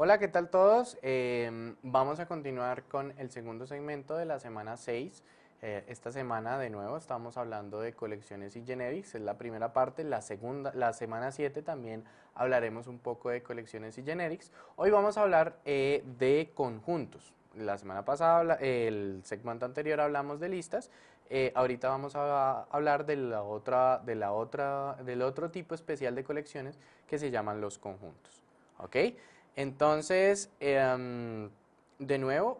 Hola, ¿qué tal todos? Vamos a continuar con el segundo segmento de la semana 6. Esta semana de nuevo estamos hablando de colecciones y generics, es la primera parte. La semana 7 también hablaremos un poco de colecciones y generics. Hoy vamos a hablar de conjuntos. La semana pasada, el segmento anterior hablamos de listas. Ahorita vamos a hablar del otro tipo especial de colecciones que se llaman los conjuntos. ¿Ok? Entonces, de nuevo,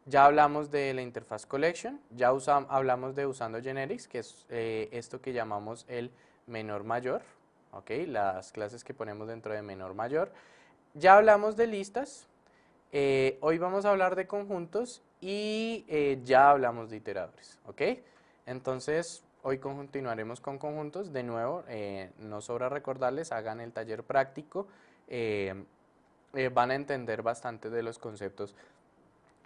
ya hablamos de la interfaz collection, hablamos de usando generics, que es esto que llamamos el menor mayor, ¿ok? Las clases que ponemos dentro de menor mayor. Ya hablamos de listas, hoy vamos a hablar de conjuntos y ya hablamos de iteradores, ¿ok? Entonces, hoy continuaremos con conjuntos. De nuevo, no sobra recordarles, hagan el taller práctico. eh, Van a entender bastante de los conceptos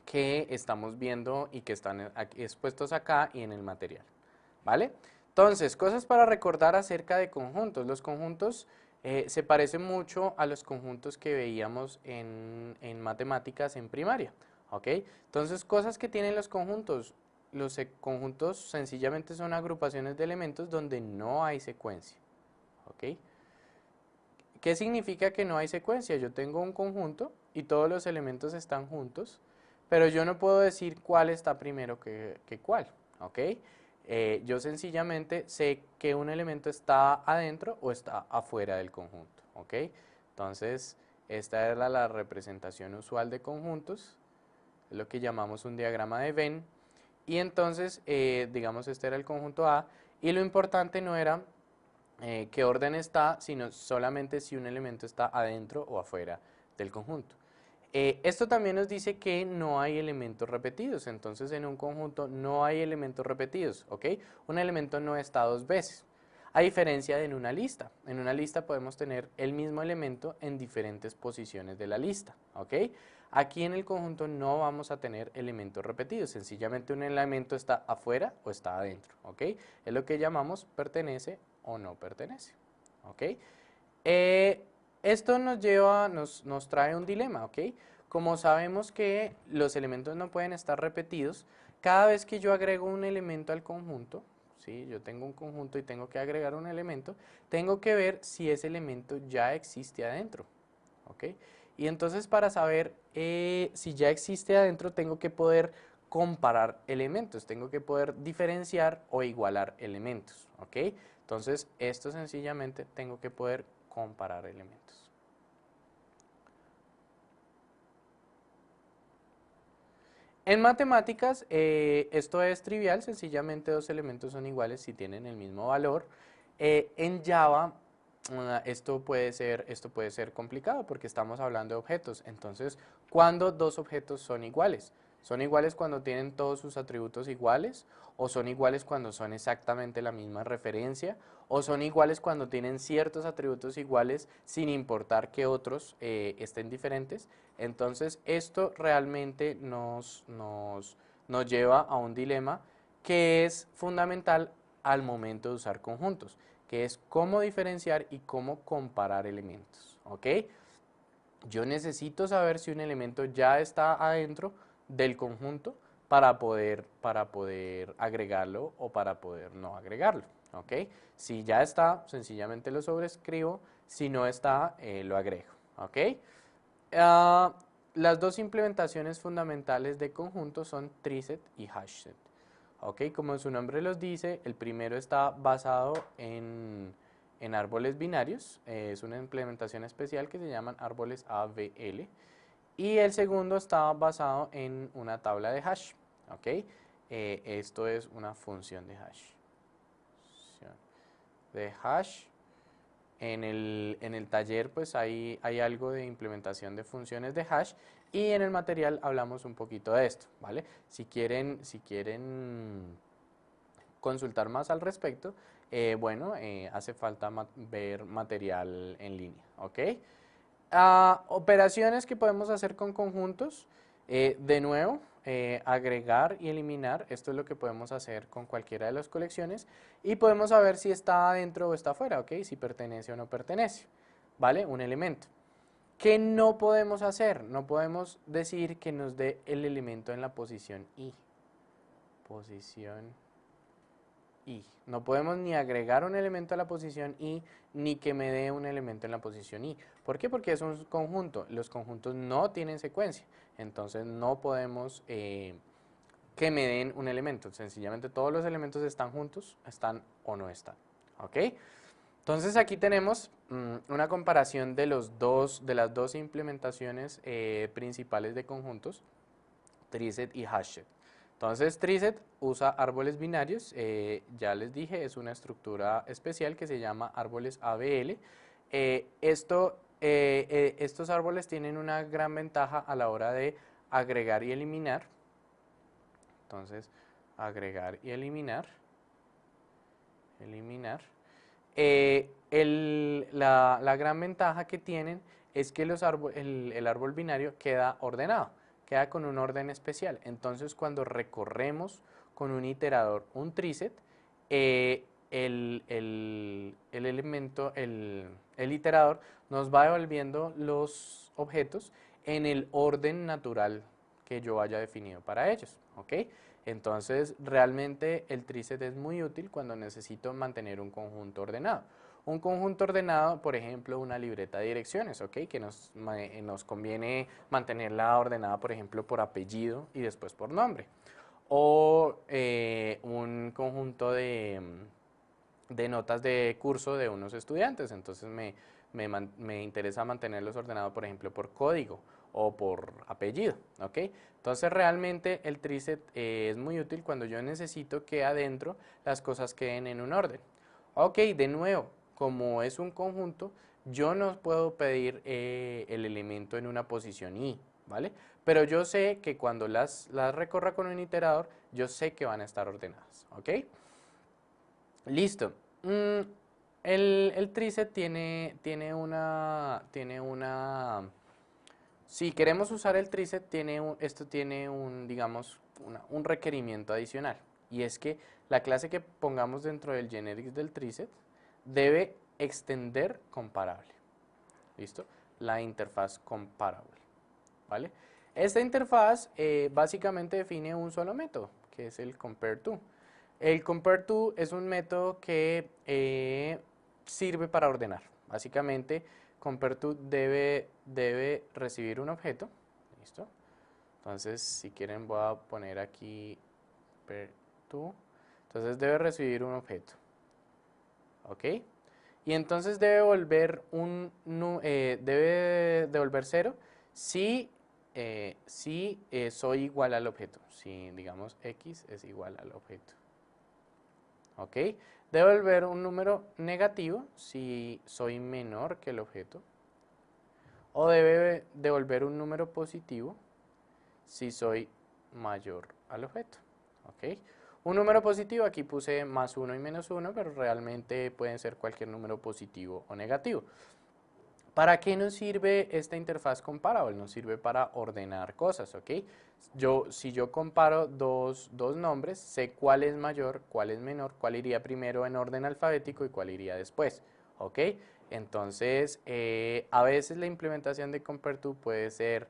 que estamos viendo y que están aquí expuestos acá y en el material, ¿vale? Entonces, cosas para recordar acerca de conjuntos. Los conjuntos se parecen mucho a los conjuntos que veíamos en matemáticas en primaria, ¿ok? Entonces, cosas que tienen los conjuntos. Los conjuntos sencillamente son agrupaciones de elementos donde no hay secuencia, ¿ok? ¿Qué significa que no hay secuencia? Yo tengo un conjunto y todos los elementos están juntos, pero yo no puedo decir cuál está primero que cuál, ¿ok? Yo sencillamente sé que un elemento está adentro o está afuera del conjunto, ¿ok? Entonces, esta es la representación usual de conjuntos, es lo que llamamos un diagrama de Venn, y entonces, digamos, este era el conjunto A, y lo importante no era qué orden está, sino solamente si un elemento está adentro o afuera del conjunto. Esto también nos dice que no hay elementos repetidos, entonces en un conjunto no hay elementos repetidos, ¿ok? Un elemento no está dos veces, a diferencia de en una lista. En una lista podemos tener el mismo elemento en diferentes posiciones de la lista, ¿ok? Aquí en el conjunto no vamos a tener elementos repetidos, sencillamente un elemento está afuera o está adentro, ¿ok? Es lo que llamamos pertenece o no pertenece, ¿ok? Esto nos trae un dilema, ¿ok? Como sabemos que los elementos no pueden estar repetidos, cada vez que yo agrego un elemento al conjunto, ¿sí? Yo tengo un conjunto y tengo que agregar un elemento, tengo que ver si ese elemento ya existe adentro, ¿ok? Y entonces para saber si ya existe adentro, tengo que poder comparar elementos, tengo que poder diferenciar o igualar elementos, ¿ok? Entonces, esto sencillamente tengo que poder comparar elementos. En matemáticas, esto es trivial, sencillamente dos elementos son iguales si tienen el mismo valor. En Java, esto puede ser complicado porque estamos hablando de objetos. Entonces, ¿cuándo dos objetos son iguales? ¿Son iguales cuando tienen todos sus atributos iguales? ¿O son iguales cuando son exactamente la misma referencia? ¿O son iguales cuando tienen ciertos atributos iguales sin importar que otros estén diferentes? Entonces, esto realmente nos lleva a un dilema que es fundamental al momento de usar conjuntos, que es cómo diferenciar y cómo comparar elementos, ¿ok? Yo necesito saber si un elemento ya está adentro del conjunto para poder agregarlo o para poder no agregarlo, ¿ok? Si ya está, sencillamente lo sobrescribo, si no está, lo agrego, ¿ok? Ah, las dos implementaciones fundamentales de conjunto son treeset y hashset. Ok, como su nombre los dice, el primero está basado en árboles binarios, es una implementación especial que se llaman árboles ABL, y el segundo está basado en una tabla de hash. Ok, esto es una función de hash. De hash. En el taller pues hay algo de implementación de funciones de hash y en el material hablamos un poquito de esto, ¿vale? Si quieren consultar más al respecto, bueno, hace falta ver material en línea, ¿ok? Operaciones que podemos hacer con conjuntos, de nuevo, agregar y eliminar, esto es lo que podemos hacer con cualquiera de las colecciones y podemos saber si está adentro o está afuera, ¿ok? Si pertenece o no pertenece, ¿vale? Un elemento. ¿Qué no podemos hacer? No podemos decir que nos dé el elemento en la posición i. Posición i. No podemos ni agregar un elemento a la posición i, ni que me dé un elemento en la posición i. ¿Por qué? Porque es un conjunto. Los conjuntos no tienen secuencia. Entonces no podemos que me den un elemento. Sencillamente todos los elementos están juntos, están o no están. ¿Ok? Entonces aquí tenemos una comparación de las dos implementaciones principales de conjuntos, TreeSet y HashSet. Entonces TreeSet usa árboles binarios, ya les dije, es una estructura especial que se llama árboles ABL. Estos árboles tienen una gran ventaja a la hora de agregar y eliminar. Entonces, agregar y eliminar. La gran ventaja que tienen es que el árbol binario queda ordenado, queda con un orden especial. Entonces, cuando recorremos con un iterador un tríset, el iterador nos va devolviendo los objetos en el orden natural que yo haya definido para ellos, ¿ok? Entonces, realmente el tríset es muy útil cuando necesito mantener un conjunto ordenado. Un conjunto ordenado, por ejemplo, una libreta de direcciones, ¿ok? Que nos conviene mantenerla ordenada, por ejemplo, por apellido y después por nombre. O un conjunto de notas de curso de unos estudiantes. Entonces me interesa mantenerlos ordenados, por ejemplo, por código o por apellido, ¿ok? Entonces realmente el tríset es muy útil cuando yo necesito que adentro las cosas queden en un orden. Ok, de nuevo, como es un conjunto, yo no puedo pedir el elemento en una posición i, ¿vale? Pero yo sé que cuando las recorra con un iterador, yo sé que van a estar ordenadas, ¿ok? Listo. El tríset si queremos usar el tríset, esto tiene digamos, un requerimiento adicional. Y es que la clase que pongamos dentro del generics del tríset debe extender comparable. ¿Listo? La interfaz comparable. ¿Vale? Esta interfaz básicamente define un solo método, que es el compareTo. El compareTo es un método que sirve para ordenar. Básicamente, compareTo debe recibir un objeto. ¿Listo? Entonces, si quieren, voy a poner aquí compareTo. Entonces, debe recibir un objeto. ¿Ok? Y entonces debe devolver 0 si soy igual al objeto. Si, digamos, x es igual al objeto. ¿Ok? Debe devolver un número negativo si soy menor que el objeto. O debe devolver un número positivo si soy mayor al objeto. ¿Ok? Un número positivo, aquí puse más 1 y menos 1, pero realmente pueden ser cualquier número positivo o negativo. ¿Para qué nos sirve esta interfaz comparable? Nos sirve para ordenar cosas, ¿ok? Si yo comparo dos nombres, sé cuál es mayor, cuál es menor, cuál iría primero en orden alfabético y cuál iría después, ¿ok? Entonces, a veces la implementación de compareTo puede ser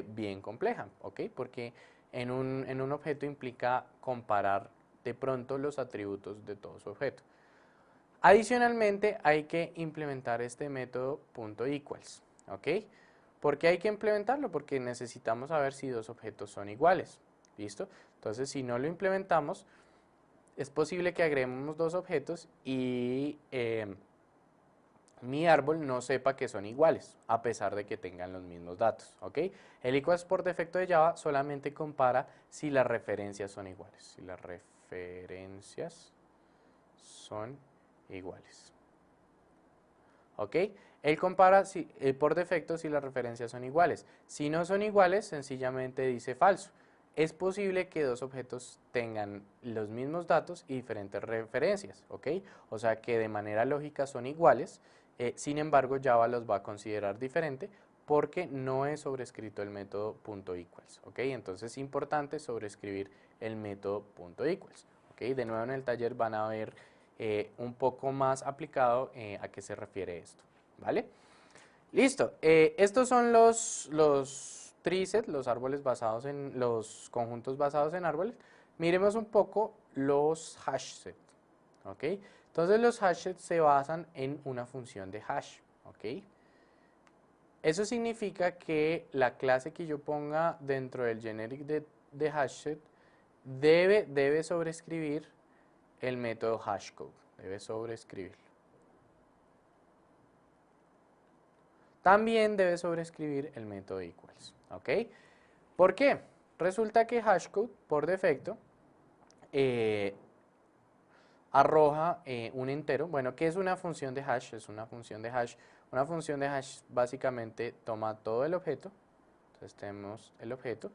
bien compleja, ¿ok? Porque en un objeto implica comparar de pronto los atributos de todo su objeto. Adicionalmente, hay que implementar este método .equals, ¿ok? ¿Por qué hay que implementarlo? Porque necesitamos saber si dos objetos son iguales, ¿listo? Entonces, si no lo implementamos, es posible que agreguemos dos objetos y mi árbol no sepa que son iguales, a pesar de que tengan los mismos datos, ¿ok? El equals por defecto de Java solamente compara si las referencias son iguales, si las referencias son iguales. ¿Ok? Él compara por defecto si las referencias son iguales. Si no son iguales, sencillamente dice falso. Es posible que dos objetos tengan los mismos datos y diferentes referencias, ¿ok? O sea que de manera lógica son iguales, sin embargo Java los va a considerar diferente porque no es sobrescrito el método .equals, ¿ok? Entonces es importante sobrescribir el método .equals, ¿ok? De nuevo en el taller van a ver un poco más aplicado a qué se refiere esto, ¿vale? Listo. Estos son los trees, los árboles basados en los conjuntos basados en árboles. Miremos un poco los hash set. ¿Ok? Entonces los hash sets se basan en una función de hash. ¿Ok? Eso significa que la clase que yo ponga dentro del generic de hashset debe sobreescribir el método hashcode. Debe sobreescribirlo. También debe sobreescribir el método equals. ¿Ok? ¿Por qué? Resulta que hashcode, por defecto, eh, arroja un entero. Bueno, ¿qué es una función de hash? Es una función de hash. Una función de hash básicamente toma todo el objeto. Entonces tenemos el objeto,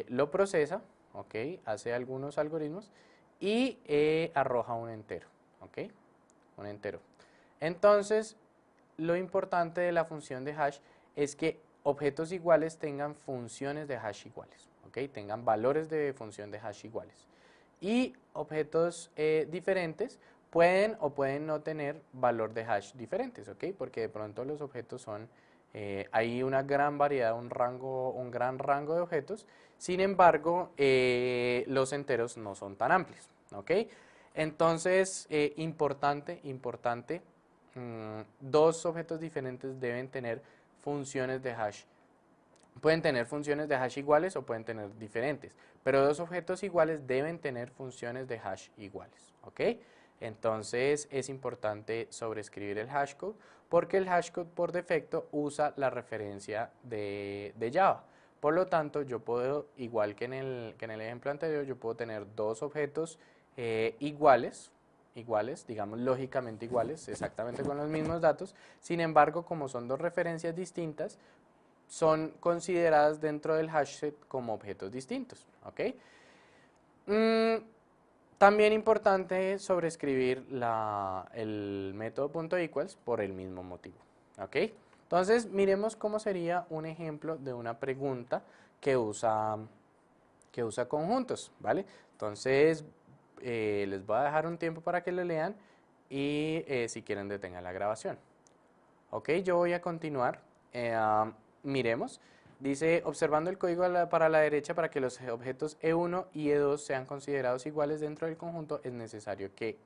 lo procesa, ¿ok? Hace algunos algoritmos y arroja un entero, ¿ok? Un entero. Entonces, lo importante de la función de hash es que objetos iguales tengan funciones de hash iguales, ¿ok? Tengan valores de función de hash iguales. Y objetos diferentes pueden o pueden no tener valor de hash diferentes, ¿ok? Porque de pronto los objetos son, hay una gran variedad, un gran rango de objetos, sin embargo, los enteros no son tan amplios, ¿ok? Entonces, importante, dos objetos diferentes deben tener funciones de hash. Pueden tener funciones de hash iguales o pueden tener diferentes, pero dos objetos iguales deben tener funciones de hash iguales, ¿ok? Entonces es importante sobreescribir el hashcode porque el hashcode por defecto usa la referencia de Java. Por lo tanto, yo puedo, igual que en el ejemplo anterior, yo puedo tener dos objetos iguales, digamos lógicamente iguales, exactamente con los mismos datos. Sin embargo, como son dos referencias distintas, son consideradas dentro del hashset como objetos distintos, ¿ok? Mm, también importante sobreescribir el método .equals por el mismo motivo, ¿ok? Entonces, miremos cómo sería un ejemplo de una pregunta que usa conjuntos, ¿vale? Entonces, les voy a dejar un tiempo para que lo lean y si quieren detengan la grabación. Ok, yo voy a continuar. Miremos. Dice, observando el código para la derecha para que los objetos E1 y E2 sean considerados iguales dentro del conjunto, es necesario que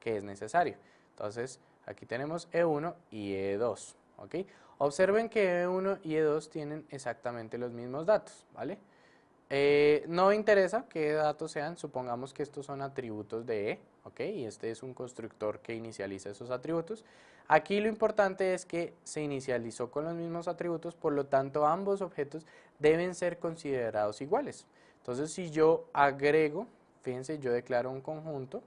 es necesario. Entonces, aquí tenemos E1 y E2. ¿Ok? Observen que E1 y E2 tienen exactamente los mismos datos, ¿vale? No me interesa qué datos sean, supongamos que estos son atributos de E, ¿ok? Y este es un constructor que inicializa esos atributos. Aquí lo importante es que se inicializó con los mismos atributos, por lo tanto ambos objetos deben ser considerados iguales. Entonces si yo agrego, fíjense, yo declaro un conjunto,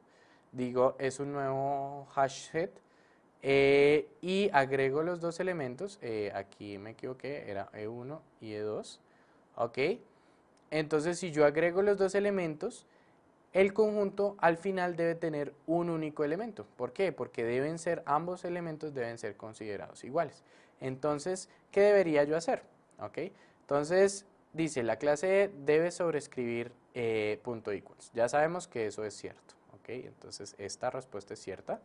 digo es un nuevo hash set, y agrego los dos elementos, aquí me equivoqué, era E1 y E2, ¿ok? Entonces, si yo agrego los dos elementos, el conjunto al final debe tener un único elemento. ¿Por qué? Porque ambos elementos deben ser considerados iguales. Entonces, ¿qué debería yo hacer? ¿Ok? Entonces, dice, la clase E debe sobreescribir .equals. Ya sabemos que eso es cierto. ¿Ok? Entonces, esta respuesta es cierta.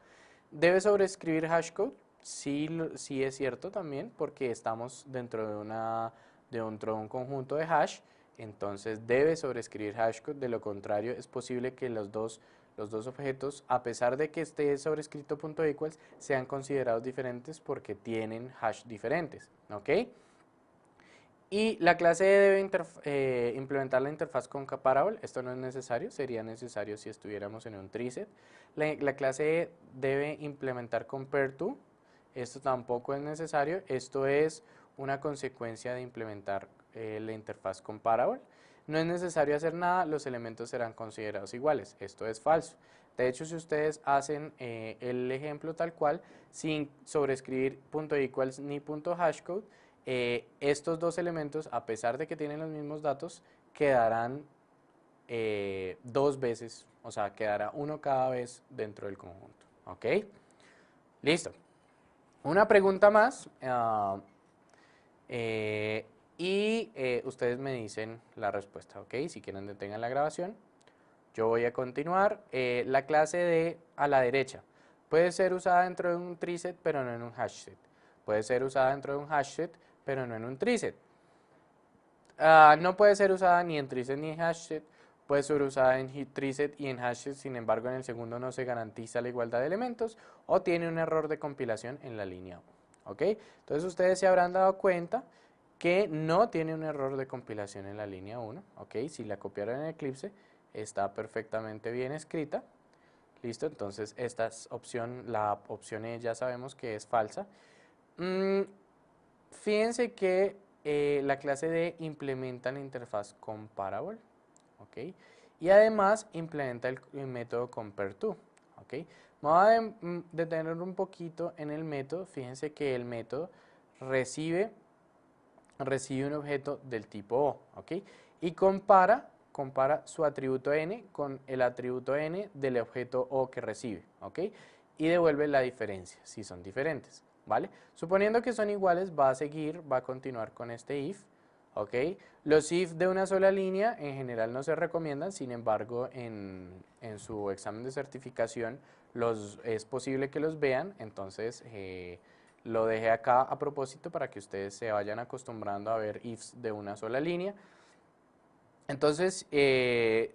¿Debe sobreescribir hashcode? Sí, sí es cierto también, porque estamos dentro de un conjunto de hash. Entonces debe sobreescribir hashcode, de lo contrario es posible que los dos objetos, a pesar de que esté sobrescrito .equals, sean considerados diferentes porque tienen hash diferentes, ¿ok? Y la clase debe implementar la interfaz con comparable. Esto no es necesario, sería necesario si estuviéramos en un treeset. La clase debe implementar compareTo. Esto tampoco es necesario. Esto es una consecuencia de implementar la interfaz comparable. No es necesario hacer nada, los elementos serán considerados iguales. Esto es falso. De hecho, si ustedes hacen el ejemplo tal cual, sin sobreescribir .equals ni .hashcode, estos dos elementos, a pesar de que tienen los mismos datos, quedarán dos veces, o sea, quedará uno cada vez dentro del conjunto. ¿Ok? Listo. Una pregunta más y ustedes me dicen la respuesta, ¿ok? Si quieren detengan la grabación. Yo voy a continuar. La clase de a la derecha puede ser usada dentro de un treeset, pero no en un hashset. puede ser usada dentro de un hashset, pero no en un treeset. No puede ser usada ni en treeset ni en hashset, puede ser usada en treeset y en hashset, sin embargo en el segundo no se garantiza la igualdad de elementos o tiene un error de compilación en la línea 1. ¿Ok? Entonces ustedes se habrán dado cuenta que no tiene un error de compilación en la línea 1. ¿Ok? Si la copiaron en Eclipse está perfectamente bien escrita. Listo, entonces esta es la opción E ya sabemos que es falsa. Fíjense que la clase D implementa la interfaz comparable, ¿ok? Y además implementa el método compareTo, ¿ok? Me voy a detener un poquito en el método. Fíjense que el método recibe un objeto del tipo O, ¿ok? Y compara su atributo n con el atributo n del objeto O que recibe, ¿ok? Y devuelve la diferencia, si son diferentes, ¿vale? Suponiendo que son iguales, va a continuar con este if, ¿ok? Los if de una sola línea en general no se recomiendan, sin embargo, en su examen de certificación es posible que los vean, entonces lo dejé acá a propósito para que ustedes se vayan acostumbrando a ver ifs de una sola línea. Entonces,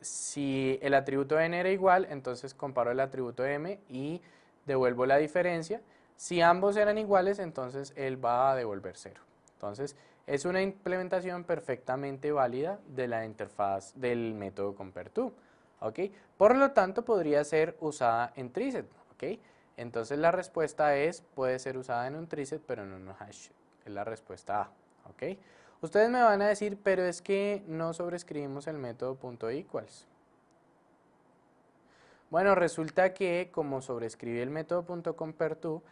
si el atributo n era igual, entonces comparo el atributo m y devuelvo la diferencia. Si ambos eran iguales, entonces él va a devolver 0. Entonces, es una implementación perfectamente válida de la interfaz del método compareTo, ¿ok? Por lo tanto, podría ser usada en treeset, ¿ok? Entonces, la respuesta puede ser usada en un treeset, pero no en un hashset. Es la respuesta A, ¿ok? Ustedes me van a decir, pero es que no sobrescribimos el método .equals. Bueno, resulta que como sobrescribí el método .compareTo,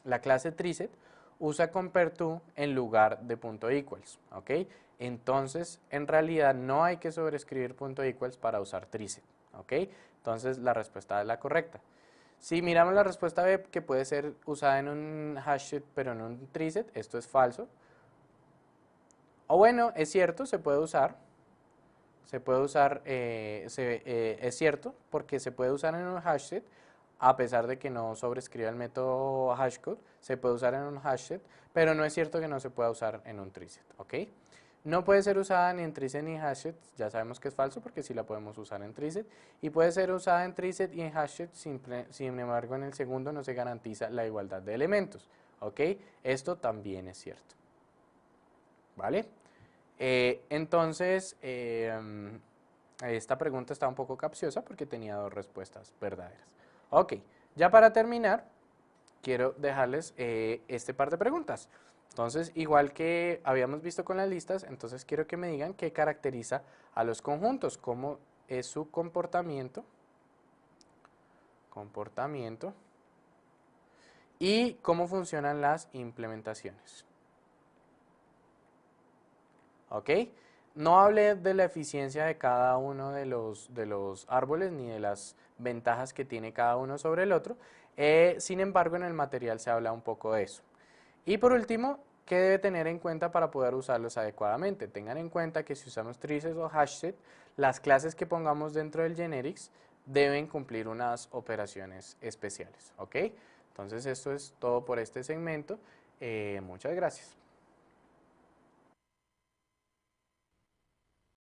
la clase treeset usa compareTo en lugar de .equals, ¿ok? Entonces, en realidad no hay que sobrescribir .equals para usar treeset, ¿ok? Entonces, la respuesta es la correcta. Si miramos la respuesta B, que puede ser usada en un hashset pero en un treeset, esto es falso. O bueno, es cierto, se puede usar. Es cierto, porque se puede usar en un hashset, a pesar de que no sobrescriba el método hashcode, se puede usar en un hashset, pero no es cierto que no se pueda usar en un treeset, ¿ok? No puede ser usada ni en treeset ni en hashset, ya sabemos que es falso porque sí la podemos usar en treeset, y puede ser usada en treeset y en hashset, sin embargo en el segundo no se garantiza la igualdad de elementos, ¿ok? Esto también es cierto, ¿vale? Entonces, esta pregunta está un poco capciosa porque tenía dos respuestas verdaderas. Ok, ya para terminar, quiero dejarles este par de preguntas. Entonces, igual que habíamos visto con las listas, entonces quiero que me digan qué caracteriza a los conjuntos, cómo es su comportamiento y cómo funcionan las implementaciones. ¿Ok? No hablé de la eficiencia de cada uno de los árboles ni de las ventajas que tiene cada uno sobre el otro. Sin embargo, en el material se habla un poco de eso. Y por último, ¿qué debe tener en cuenta para poder usarlos adecuadamente? Tengan en cuenta que si usamos treeset o hashset, las clases que pongamos dentro del generics deben cumplir unas operaciones especiales. ¿Ok? Entonces, esto es todo por este segmento. Muchas gracias.